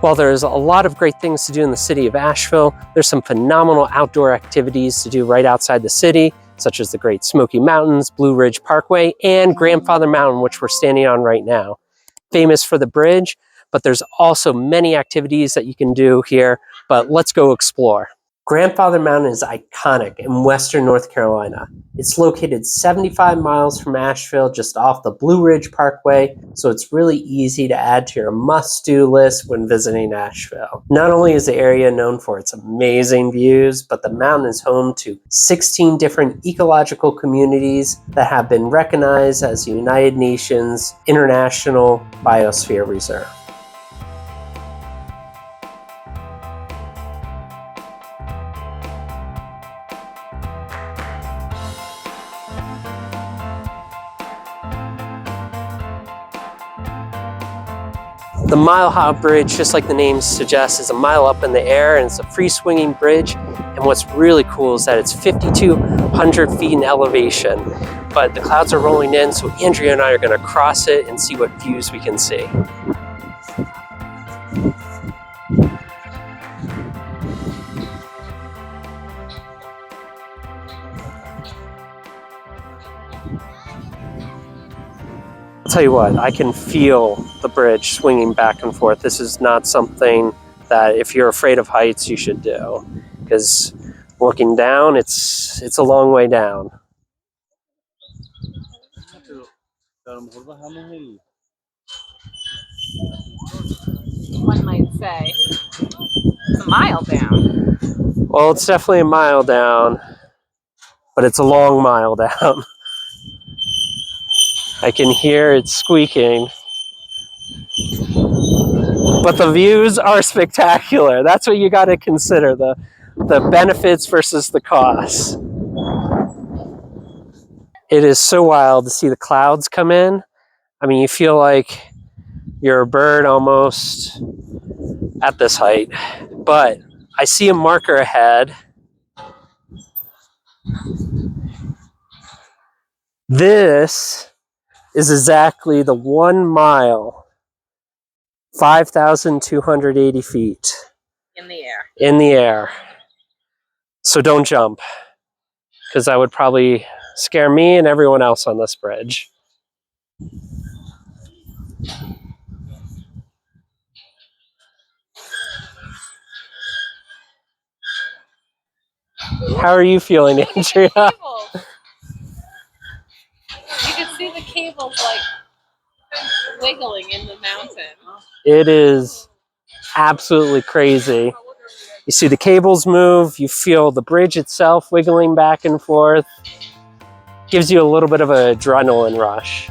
While there's a lot of great things to do in the city of Asheville, there's some phenomenal outdoor activities to do right outside the city, such as the Great Smoky Mountains, Blue Ridge Parkway, and Grandfather Mountain, which we're standing on right now. Famous for the bridge, but there's also many activities that you can do here, but let's go explore. Grandfather Mountain is iconic in western North Carolina. It's located 75 miles from Asheville, just off the Blue Ridge Parkway, so it's really easy to add to your must-do list when visiting Asheville. Not only is the area known for its amazing views, but the mountain is home to 16 different ecological communities that have been recognized as the United Nations International Biosphere Reserve. The Mile High Bridge, just like the name suggests, is a mile up in the air, and it's a free swinging bridge. And what's really cool is that it's 5,200 feet in elevation, but the clouds are rolling in, so Andrea and I are going to cross it and see what views we can see. I'll tell you what, I can feel the bridge swinging back and forth. This is not something that if you're afraid of heights you should do, because looking down, it's a long way down. One might say it's a mile down. Well, it's definitely a mile down, but it's a long mile down. I can hear it squeaking. But the views are spectacular. That's what you got to consider, the benefits versus the costs. It is so wild to see the clouds come in. I mean, you feel like you're a bird almost at this height. But I see a marker ahead. This is exactly the 1 mile, 5,280 feet. In the air. In the air. So don't jump, because that would probably scare me and everyone else on this bridge. How are you feeling, Andrea? You can see the cables like wiggling in the mountain. It is absolutely crazy. You see the cables move, you feel the bridge itself wiggling back and forth. Gives you a little bit of an adrenaline rush.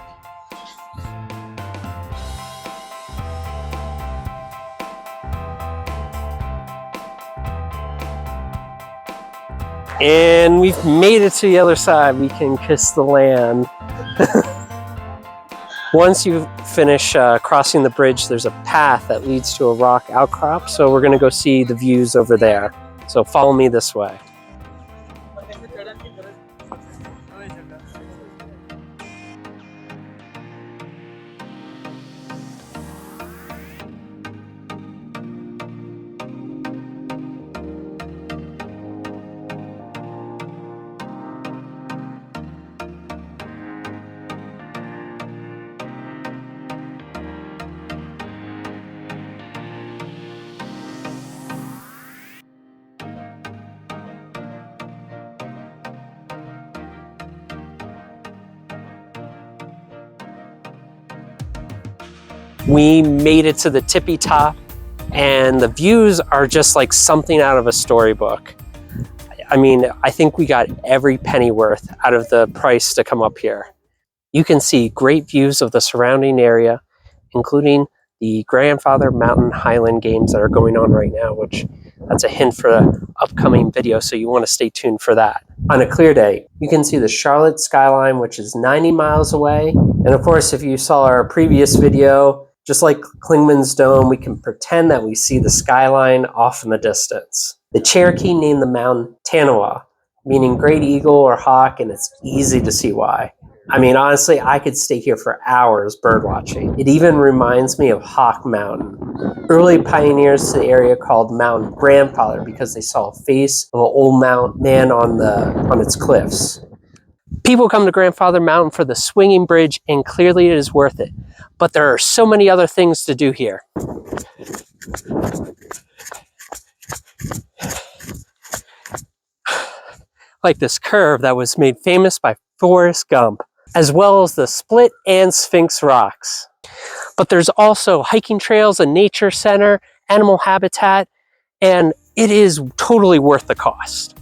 And we've made it to the other side. We can kiss the land. Once you finish crossing the bridge, there's a path that leads to a rock outcrop. So we're going to go see the views over there. So follow me this way. We made it to the tippy top, and the views are just like something out of a storybook. I mean, I think we got every penny worth out of the price to come up here. You can see great views of the surrounding area, including the Grandfather Mountain Highland Games that are going on right now, which that's a hint for the upcoming video, so you want to stay tuned for that. On a clear day, you can see the Charlotte skyline, which is 90 miles away. And of course, if you saw our previous video, just like Klingman's Dome, we can pretend that we see the skyline off in the distance. The Cherokee named the mountain Tanawa, meaning great eagle or hawk, and it's easy to see why. I mean, honestly, I could stay here for hours bird watching. It even reminds me of Hawk Mountain. Early pioneers to the area called Mountain Grandfather because they saw a face of an old man on its cliffs. People come to Grandfather Mountain for the swinging bridge, and clearly it is worth it. But there are so many other things to do here. Like this curve that was made famous by Forrest Gump, as well as the Split and Sphinx rocks. But there's also hiking trails, a nature center, animal habitat, and it is totally worth the cost.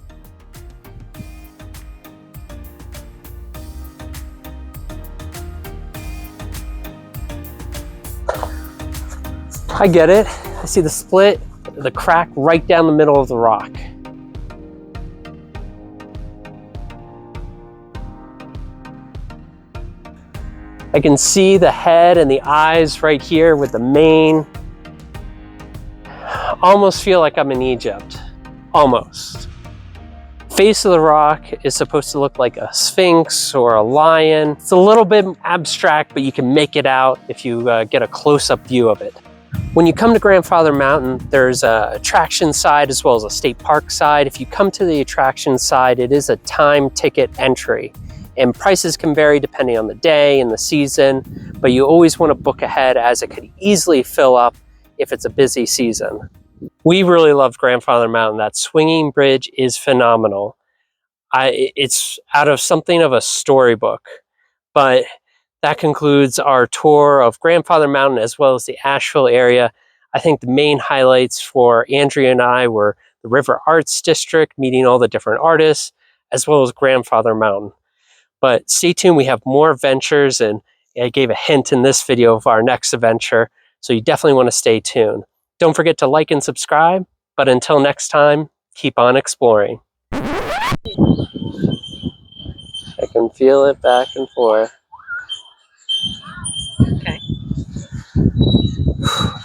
I get it. I see the split, the crack right down the middle of the rock. I can see the head and the eyes right here with the mane. Almost feel like I'm in Egypt. Almost. Face of the rock is supposed to look like a sphinx or a lion. It's a little bit abstract, but you can make it out if you get a close-up view of it. When you come to Grandfather Mountain, there's a attraction side as well as a state park side. If you come to the attraction side, it is a time ticket entry, and prices can vary depending on the day and the season, but you always want to book ahead as it could easily fill up if it's a busy season. We really loved Grandfather Mountain. That swinging bridge is phenomenal. It's out of something of a storybook, but that concludes our tour of Grandfather Mountain as well as the Asheville area. I think the main highlights for Andrea and I were the River Arts District, meeting all the different artists, as well as Grandfather Mountain. But stay tuned, we have more adventures, and I gave a hint in this video of our next adventure, so you definitely want to stay tuned. Don't forget to like and subscribe, but until next time, keep on exploring. I can feel it back and forth.